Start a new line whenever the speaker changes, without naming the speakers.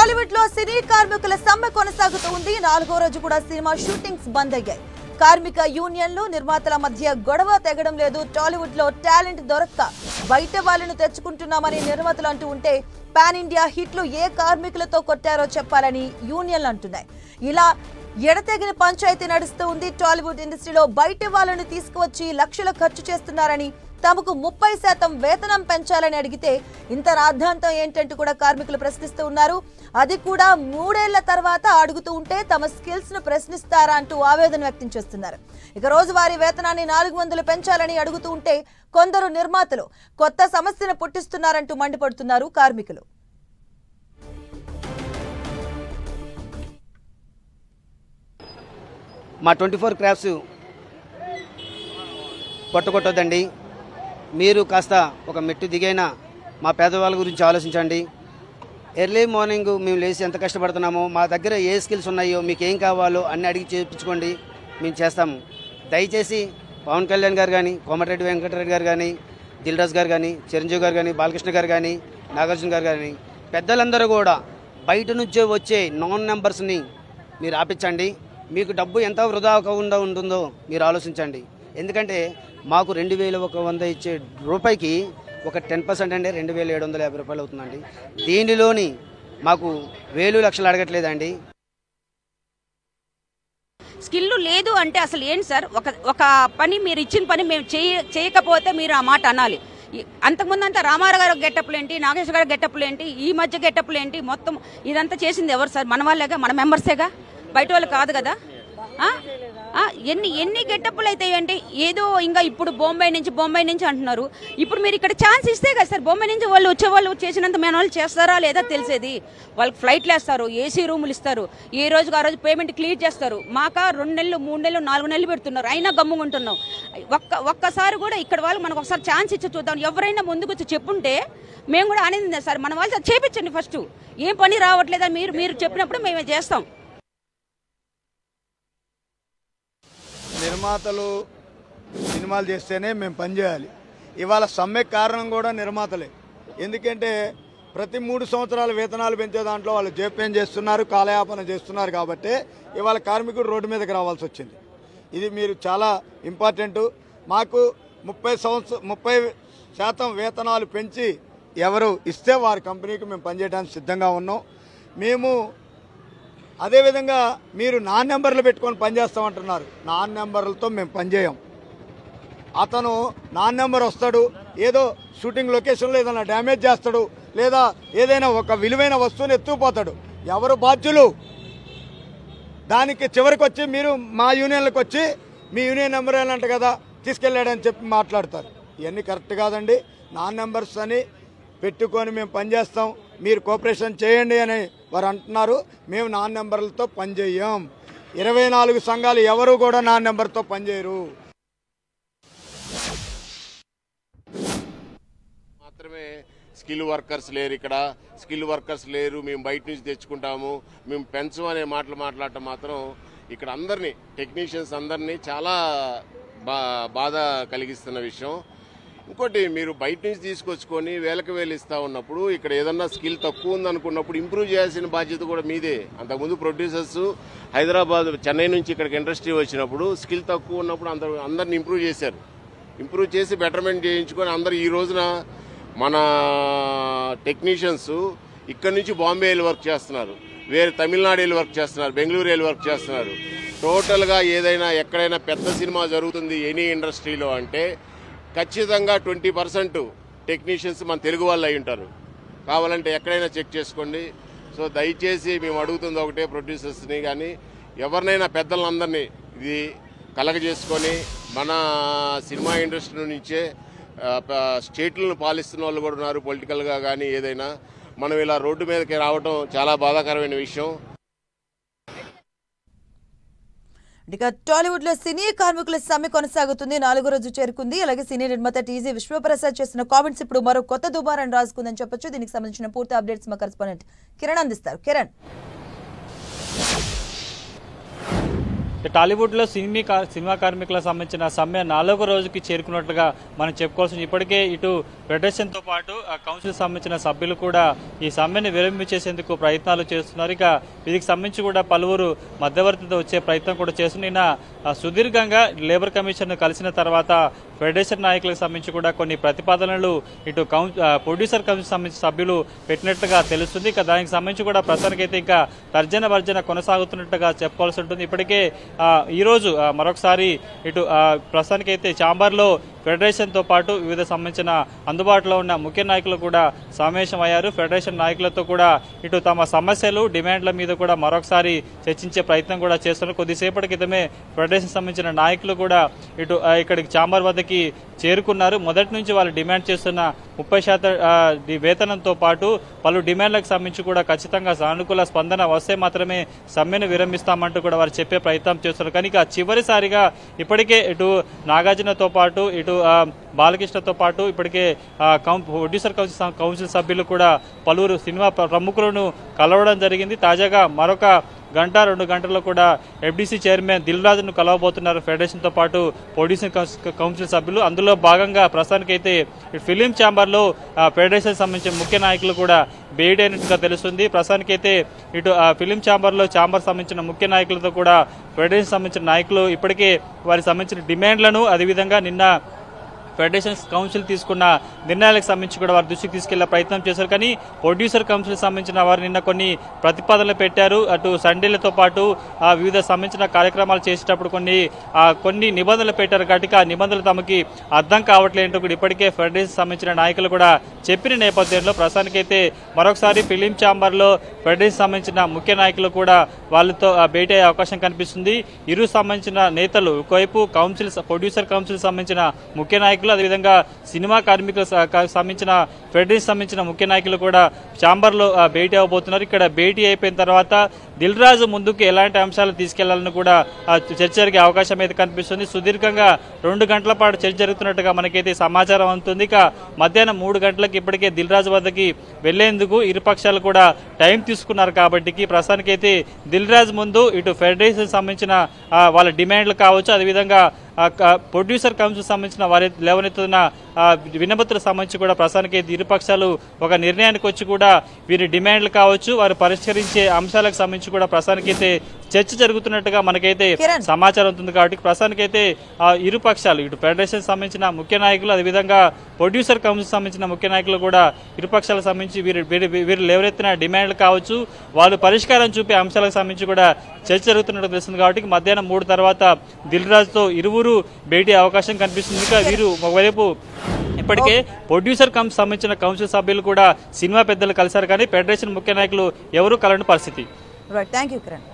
టాలీవుడ్ లో సినీ కార్మికుల సమ్మె కొనసాగుతోంది. 4వ రోజు కూడా సినిమా షూటింగ్స్ బంద్ అయ్యాయి. కార్మిక యూనియన్లు నిర్మాతల మధ్య గొడవ తెగడం లేదు. టాలీవుడ్ లో టాలెంట్ దొరక్క బయట వాళ్ళను తెచ్చుకుంటున్నామని నిర్మాతలు అంటూ ఉంటే పాన్ ఇండియా హిట్లు ఏ కార్మికులతో కొట్టారో చెప్పాలని యూనియన్లు అంటున్నాయి. ఇలా ఎడతెగిన పంచాయతీ నడుస్తూ ఉంది. టాలీవుడ్ ఇండస్ట్రీలో బయట వాళ్ళను తీసుకువచ్చి లక్షలు ఖర్చు చేస్తున్నారని, తమకు 30% వేతనం పెంచాలని అడిగితే ఇంత రాద్ధాంతం ఏంటంటూ కూడా కార్మికులు ప్రశ్నిస్తూ ఉన్నారు. అది కూడా 3 ఏళ్ల తర్వాత అడుగుతూ ఉంటే తమ స్కిల్స్ ను ప్రశ్నిస్తారా అంటూ ఆవేదన వ్యక్తం చేస్తున్నారు. ఇక రోజువారీ వేతనాన్ని 400 పెంచాలని అడుగుతూ ఉంటే కొందరు నిర్మాతలు కొత్త సమస్యను పుట్టిస్తున్నారంటూ మండిపడుతున్నారు కార్మికులు.
మా 24 క్రాఫ్ట్స్ పట్టుకొట్టొద్దండి. మీరు కాస్త ఒక మెట్టు దిగైనా మా పేదవాళ్ళ గురించి ఆలోచించండి. ఎర్లీ మార్నింగ్ మేము లేచి ఎంత కష్టపడుతున్నామో, మా దగ్గర ఏ స్కిల్స్ ఉన్నాయో, మీకు ఏం కావాలో అన్నీ అడిగి చేయించుకోండి, మేము చేస్తాము. దయచేసి పవన్ కళ్యాణ్ గారు కానీ, కోమటిరెడ్డి వెంకటరెడ్డి గారు కానీ, దిల్ రాజు గారు కానీ, చిరంజీవి గారు కానీ, బాలకృష్ణ గారు కానీ, నాగార్జున గారు కానీ, పెద్దలందరూ కూడా బయట నుంచే వచ్చే నాన్ నెంబర్స్ని మీరు ఆపించండి. మీకు డబ్బు ఎంత వృధా అవ్వకుండా ఉంటుందో మీరు ఆలోచించండి. ఎందుకంటే మాకు 2100 ఇచ్చే రూపాయికి ఒక 10% అంటే 2750 రూపాయలు అవుతుందండి. దీనిలోని మాకు వేలు లక్షలు అడగట్లేదండి.
స్కిల్ లేదు అంటే అసలు ఏంటి సార్? ఒక పని మీరు ఇచ్చిన పని మేము చేయకపోతే మీరు ఆ మాట అనాలి. అంతకుముందు అంతా రామారావు గారు గెటప్లు ఏంటి, నాగేశ్వర గారు గెటప్లు ఏంటి, ఈ మధ్య గెటప్లు ఏంటి, మొత్తం ఇదంతా చేసింది ఎవరు సార్? మన వాళ్ళేగా, మన మెంబర్సేగా, బయట వాళ్ళు కాదు కదా. ఎన్ని గెటప్లు అయితే ఏంటి? ఏదో ఇంకా ఇప్పుడు బొంబాయి నుంచి అంటున్నారు. ఇప్పుడు మీరు ఇక్కడ ఛాన్స్ ఇస్తే కదా సార్ బొంబాయి నుంచి వాళ్ళు వచ్చేవాళ్ళు చేసినంత మన వాళ్ళు చేస్తారా లేదా తెలిసేది. వాళ్ళకి ఫ్లైట్లు వేస్తారు, ఏసీ రూములు ఇస్తారు, ఏ రోజుకి ఆ రోజు పేమెంట్ క్లియర్ చేస్తారు. మాకా 2 నెలలు 3 నెలలు 4 నెలలు పెడుతున్నారు, అయినా గమ్ముకుంటున్నాం. ఒక్కసారి కూడా ఇక్కడ వాళ్ళు మనకు ఒకసారి ఛాన్స్ ఇచ్చి చూద్దాం. ఎవరైనా ముందుకు వచ్చి చెప్పుంటే మేము కూడా అనేది సార్ మన వాళ్ళు చేపించండి. ఫస్ట్ ఏం పని రావట్లేదని మీరు చెప్పినప్పుడు మేమే చేస్తాం.
నిర్మాతలు సినిమాలు చేస్తేనే మేము పనిచేయాలి. ఇవాళ సమ్మెకు కారణం కూడా నిర్మాతలే. ఎందుకంటే ప్రతి 3 సంవత్సరాల వేతనాలు పెంచే దాంట్లో వాళ్ళు జోప్యం చేస్తున్నారు, కాలయాపన చేస్తున్నారు. కాబట్టి ఇవాళ కార్మికుడు రోడ్డు మీదకి రావాల్సి వచ్చింది. ఇది మీరు చాలా ఇంపార్టెంట్. మాకు 30% వేతనాలు పెంచి ఎవరు ఇస్తే వారి కంపెనీకి మేము పనిచేయడానికి సిద్ధంగా ఉన్నాం. మేము అదేవిధంగా మీరు నాన్ నెంబర్లు పెట్టుకొని పనిచేస్తామంటున్నారు. నాన్ నెంబర్లతో మేము పనిచేయం. అతను నాన్ నెంబర్ వస్తాడు, ఏదో షూటింగ్ లొకేషన్లో ఏదైనా డ్యామేజ్ చేస్తాడు, లేదా ఏదైనా ఒక విలువైన వస్తువుని ఎత్తుకుపోతాడు. ఎవరు బాధ్యులు? దానికి చివరికి వచ్చి మీరు మా యూనియన్లకు వచ్చి మీ యూనియన్ నెంబర్ ఏంటంట కదా తీసుకెళ్ళాడని చెప్పి మాట్లాడతారు. ఇవన్నీ కరెక్ట్ కాదండి. నాన్ నెంబర్స్ అని పెట్టుకొని మేము పనిచేస్తాం, మీరు కోఆపరేషన్ చేయండి అని వారు అంటున్నారు. మేము నాన్ నెంబర్లతో పనిచేయం. 24 సంఘాలు ఎవరు కూడా నాన్ నెంబర్తో పనిచేయరు.
మాత్రమే స్కిల్ వర్కర్స్ లేరు, ఇక్కడ స్కిల్ వర్కర్స్ లేరు, మేము బయట నుంచి తెచ్చుకుంటాము, మేము పెంచం అనే మాటలు మాట్లాడటం మాత్రం ఇక్కడ అందరినీ, టెక్నీషియన్స్ అందరినీ చాలా బాధ కలిగిస్తున్న విషయం. ఇంకోటి, మీరు బయట నుంచి తీసుకొచ్చుకొని వేలకు వేలు ఇస్తా ఉన్నప్పుడు ఇక్కడ ఏదన్నా స్కిల్ తక్కువ ఉందనుకున్నప్పుడు ఇంప్రూవ్ చేయాల్సిన బాధ్యత కూడా మీదే. అంతకుముందు ప్రొడ్యూసర్స్ హైదరాబాద్, చెన్నై నుంచి ఇక్కడికి ఇండస్ట్రీ వచ్చినప్పుడు స్కిల్ తక్కువ ఉన్నప్పుడు అందరిని ఇంప్రూవ్ చేశారు. ఇంప్రూవ్ చేసి బెటర్మెంట్ చేయించుకొని అందరు ఈ రోజున మన టెక్నీషియన్స్ ఇక్కడ నుంచి బాంబే వెళ్ళి వర్క్ చేస్తున్నారు, వేరే తమిళనాడు వెళ్ళి వర్క్ చేస్తున్నారు, బెంగళూరు వెళ్ళి వర్క్ చేస్తున్నారు. టోటల్గా ఏదైనా ఎక్కడైనా పెద్ద సినిమా జరుగుతుంది ఎనీ ఇండస్ట్రీలో అంటే ఖచ్చితంగా 20% టెక్నీషియన్స్ మన తెలుగు వాళ్ళు అయి ఉంటారు. కావాలంటే ఎక్కడైనా చెక్ చేసుకోండి. సో దయచేసి మేము అడుగుతుంది ఒకటే, ప్రొడ్యూసర్స్ని కానీ ఎవరినైనా పెద్దలందరినీ ఇది కలగజేసుకొని మన సినిమా ఇండస్ట్రీ నుంచే స్టేట్లను పాలిస్తున్న వాళ్ళు కూడా ఉన్నారు పొలిటికల్గా కానీ ఏదైనా. మనం ఇలా రోడ్డు మీదకి రావడం చాలా బాధాకరమైన విషయం.
ఇక టాలీవుడ్ లో సినీ కార్మికుల సమ్మె కొనసాగుతుంది. 4వ రోజు చేరుకుంది. అలాగే సినీ నిర్మాత టీజీ విశ్వప్రసాద్ చేసిన కామెంట్స్ ఇప్పుడు మరో కొత్త దుబారాన్ని రాసుకుందని చెప్పొచ్చు. దీనికి సంబంధించిన పూర్తి అప్డేట్స్ మా కరెస్పాండెంట్ కిరణ్ అందిస్తారు. కిరణ్.
టాలీవుడ్లో సినిమా కార్మికులకు సంబంధించిన సమ్మె 4వ రోజుకి చేరుకున్నట్లుగా మనం చెప్పుకోవాల్సింది. ఇప్పటికే ఇటు ఫెడరేషన్తో పాటు కౌన్సిల్ సంబంధించిన సభ్యులు కూడా ఈ సమ్మెను విరమించేసేందుకు ప్రయత్నాలు చేస్తున్నారు. ఇక దీనికి సంబంధించి కూడా పలువురు మధ్యవర్తితో వచ్చే ప్రయత్నం కూడా చేస్తున్న సుదీర్ఘంగా లేబర్ కమిషన్ కలిసిన తర్వాత ఫెడరేషన్ నాయకులకు సంబంధించి కూడా కొన్ని ప్రతిపాదనలు ఇటు ప్రొడ్యూసర్ కమిషన్ సంబంధించిన సభ్యులు పెట్టినట్టుగా తెలుస్తుంది. ఇక దానికి సంబంధించి కూడా ప్రస్తుతానికైతే ఇంకా తర్జన భర్జన కొనసాగుతున్నట్టుగా చెప్పుకోవాల్సి ఉంటుంది. ఇప్పటికే ఈరోజు మరొకసారి ఇటు ప్రస్తుతానికైతే ఛాంబర్లో ఫెడరేషన్తో పాటు వివిధ సంబంధించిన అందుబాటులో ఉన్న ముఖ్య నాయకులు కూడా సమావేశమయ్యారు. ఫెడరేషన్ నాయకులతో కూడా ఇటు తమ సమస్యలు డిమాండ్ల మీద కూడా మరొకసారి చర్చించే ప్రయత్నం కూడా చేస్తున్నారు. కొద్దిసేపటి క్రితమే ఫెడరేషన్ సంబంధించిన నాయకులు కూడా ఇటు ఇక్కడికి ఛాంబర్ వద్దకి చేరుకున్నారు. మొదటి నుంచి వాళ్ళు డిమాండ్ చేస్తున్న 30% వేతనంతో పాటు పలు డిమాండ్లకు సంబంధించి కూడా ఖచ్చితంగా సానుకూల స్పందన వస్తే మాత్రమే సమ్మెను విరమిస్తామంటూ కూడా వారు చెప్పే ప్రయత్నం చేస్తున్నారు. కానీ చివరిసారిగా ఇప్పటికే ఇటు నాగార్జునతో పాటు ఇటు బాలకృష్ణతో పాటు ఇప్పటికే ప్రొడ్యూసర్ కౌన్సిల్ సభ్యులు కూడా పలువురు సినిమా ప్రముఖులను కలవడం జరిగింది. తాజాగా మరొక 1-2 గంటల్లో కూడా ఎఫ్డీసీ చైర్మన్ దిల్ రాజును కలవబోతున్నారు ఫెడరేషన్తో పాటు ప్రొడ్యూసర్ కౌన్సిల్ సభ్యులు. అందులో భాగంగా ప్రస్తుతానికైతే ఫిలిం ఛాంబర్లో ఫెడరేషన్ సంబంధించిన ముఖ్య నాయకులు కూడా భేటీ అయినట్టుగా తెలుస్తుంది. ప్రస్తుతానికైతే ఇటు ఫిలిం ఛాంబర్ సంబంధించిన ముఖ్య నాయకులతో కూడా ఫెడరేషన్ సంబంధించిన నాయకులు ఇప్పటికే వారికి సంబంధించిన డిమాండ్లను అదేవిధంగా నిన్న ఫెడరేషన్ కౌన్సిల్ తీసుకున్న నిర్ణయాలకు సంబంధించి కూడా వారి దృష్టికి తీసుకెళ్లే ప్రయత్నం చేశారు. కానీ ప్రొడ్యూసర్ కౌన్సిల్ సంబంధించిన వారు నిన్న కొన్ని ప్రతిపాదనలు పెట్టారు. అటు సండేలతో పాటు వివిధ సంబంధించిన కార్యక్రమాలు చేసేటప్పుడు కొన్ని నిబంధనలు పెట్టారు. కాబట్టి ఆ నిబంధనలు తమకి అర్థం కావట్లేదు కూడా ఇప్పటికే ఫెడరేషన్ సంబంధించిన నాయకులు కూడా చెప్పిన నేపథ్యంలో ప్రస్తుతానికైతే మరొకసారి ఫిలిం ఛాంబర్లో ఫెడరేషన్ సంబంధించిన ముఖ్య నాయకులు కూడా వాళ్ళతో భేటీ అయ్యే అవకాశం కనిపిస్తుంది. ఇరు సంబంధించిన నేతలు ఒకవైపు ప్రొడ్యూసర్ కౌన్సిల్ సంబంధించిన ముఖ్య నాయకులు అదేవిధంగా సినిమా కార్మికులకు సంబంధించిన ఫెడరేషన్ సంబంధించిన ముఖ్య నాయకులు కూడా ఛాంబర్లో భేటీ అవబోతున్నారు. ఇక్కడ భేటీ అయిపోయిన తర్వాత దిల్ రాజు ముందుకు ఎలాంటి అంశాలు తీసుకెళ్లాలని కూడా చర్చ జరిగే అవకాశం అయితే కనిపిస్తుంది. సుదీర్ఘంగా 2 గంటల పాటు చర్చ జరుగుతున్నట్టుగా మనకైతే సమాచారం అందుతుంది. ఇక మధ్యాహ్నం 3 గంటలకు ఇప్పటికే దిల్ రాజు వద్దకి వెళ్లేందుకు ఇరుపక్షాలు కూడా టైం తీసుకున్నారు. కాబట్టి ప్రస్తుతానికైతే దిల్ రాజు ముందు ఇటు ఫెడరేషన్ సంబంధించిన వాళ్ళ డిమాండ్లు కావచ్చు అదేవిధంగా ప్రొడ్యూసర్ కౌన్సిల్ సంబంధించిన వారి లేవనెత్తున్న వినపత్రులకు సంబంధించి కూడా ప్రస్తుతానికి ఇరుపక్షాలు ఒక నిర్ణయానికి వచ్చి కూడా వీరి డిమాండ్లు కావచ్చు వారు పరిష్కరించే అంశాలకు సంబంధించి కూడా ప్రస్తుతానికైతే చర్చ జరుగుతున్నట్టుగా మనకైతే సమాచారం ఉంటుంది. కాబట్టి ప్రస్తుతానికైతే ఇరు పక్షాలు ఇటు ఫెడరేషన్ సంబంధించిన ముఖ్య నాయకులు అదేవిధంగా ప్రొడ్యూసర్ కౌన్సిల్ సంబంధించిన ముఖ్య నాయకులు కూడా ఇరుపక్షాలకు సంబంధించి వీరు లేవనెత్తిన డిమాండ్లు కావచ్చు వాళ్ళు పరిష్కారం చూపే అంశాలకు సంబంధించి కూడా చర్చ జరుగుతున్నట్టు తెలుస్తుంది. కాబట్టి మధ్యాహ్నం 3 తర్వాత దిల్ రాజుతో ఇరువురు భేటీ అవకాశం కనిపిస్తుంది. ఇక వీరు ఒకవైపు ఇప్పటికే ప్రొడ్యూసర్ సంబంధించిన కౌన్సిల్ సభ్యులు కూడా సినిమా పెద్దలు కలిశారు. కానీ ఫెడరేషన్ ముఖ్య నాయకులు ఎవరూ కలవని పరిస్థితి.
Thank you Kiran.